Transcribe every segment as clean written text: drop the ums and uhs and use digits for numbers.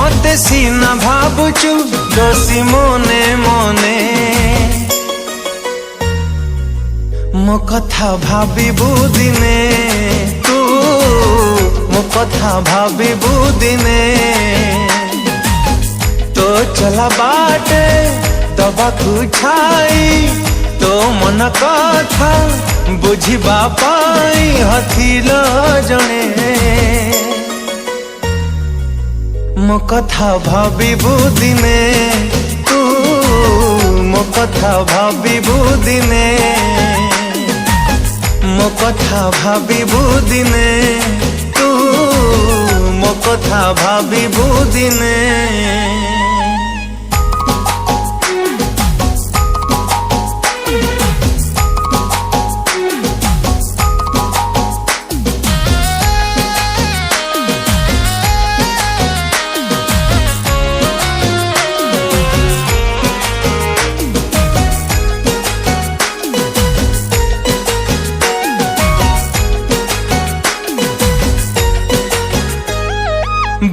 मते सीना भाबुचु दोषी मोने मोने मो कथा भाबिबु दिने तू मो कथा भाबिबु दिने तो चला बाटे दबाकू छाई तो मन कथा बुझिबा पाई हथिल जणे मो कथा भाबिबु दिने तू मो कथा भाबिबु दिने मो कथा भाबिबु दिने तू मो कथा भाबिबु दिने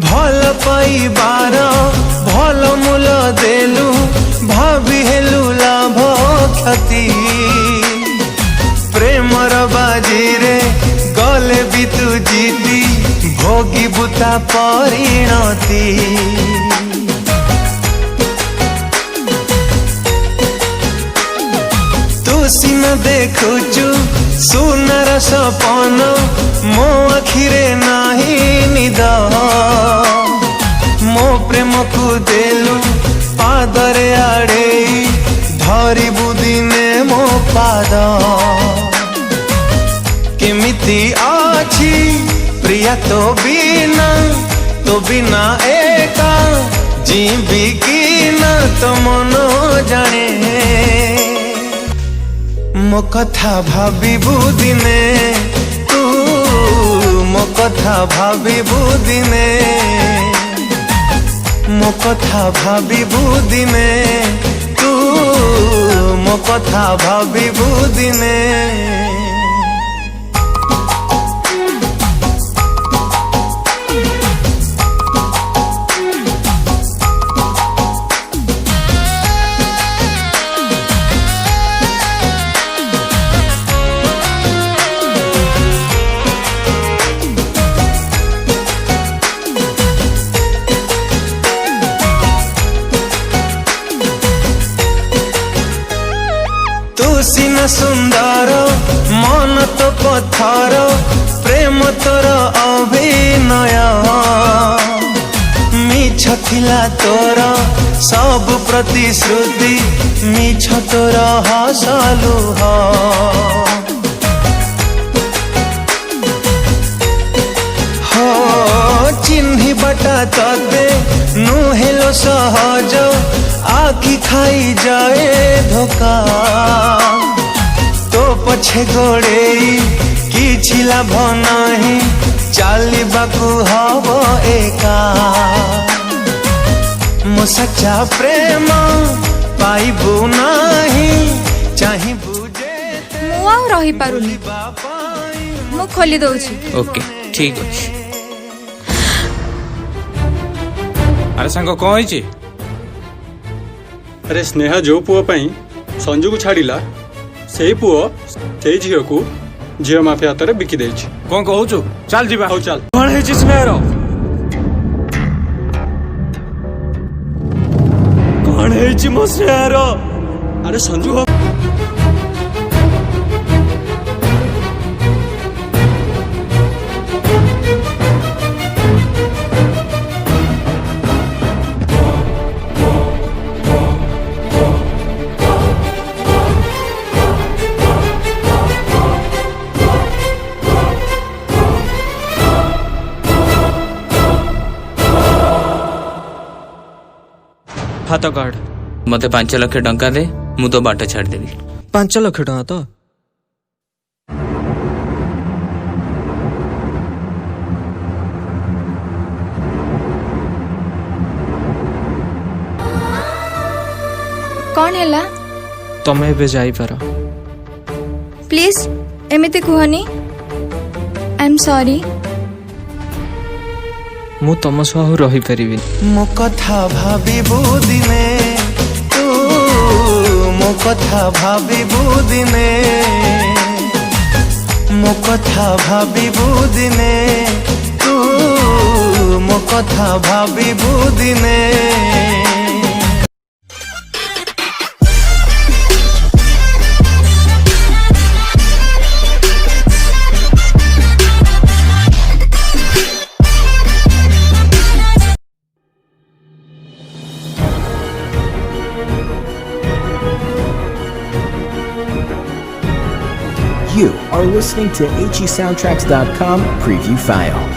भल पाइबार भल मूल देलु भाभी हेलु लाभ क्षति प्रेमर बाजी रे गले भी तू जीती भोगी बुता परिणति तू सीना देखुचु सुनर सपन मो आखिरे नाही निद मो प्रेम को देलु पादरे आड़े धरिबु दिने मो पाद केमिति आछि प्रिया तो बिना एका जीवी की न तो मनो जाने मो कथा भाबिबु दिने तू मो कथा भाबिबु दिने मो कथा भाबिबु दिने तू मो कथा भाबिबु दिने सीना सुंदर मन तो पत्थर प्रेम तोर अभिनय मिछ थिला तोर सब प्रतिश्रुति मिछ तोर हसलुह हो चिन्हि बटा तते नुहेलो सहज आखि खाई जाए धोखा तो पछे गोड़े किछि लाभ नाही चालिबाकू हब एका मो सच्चा प्रेम पाइबु नाही चाहिबु जे मु आ रही पारुनी मु खोली दउछि। ओके ठीक अछि। अरे सांग कौन होइछि? अरे स्नेहा जो पुओ पाई संजू को छाड़िला से पुओ से झील को झील माफिया हाथ में बिकी देछि। कौन कहूचु? चल जीवा। हौ चल। कौन है स्नेहर? कौन है मो स्नेहर? अरे संजू हाथ काढ़। मते 5 लाख टंका दे मु तो बाट छाड़ देबी। 5 लाख टंका तो कौन हैला? तमे बे जाई पार। प्लीज एमिति कुहनी। I am sorry. ମୁଁ ତମ ସହ ଆଉ ରହିପାରିବିନି। ମୋ କଥା ଭାବିବୁ ଦିନେ ତୁ ମୋ କଥା ଭାବିବୁ ଦିନେ ମୋ କଥା ଭାବିବୁ ଦିନେ ତୁ ମୋ କଥା ଭାବିବୁ ଦିନେ You are listening to HESoundtracks.com preview file.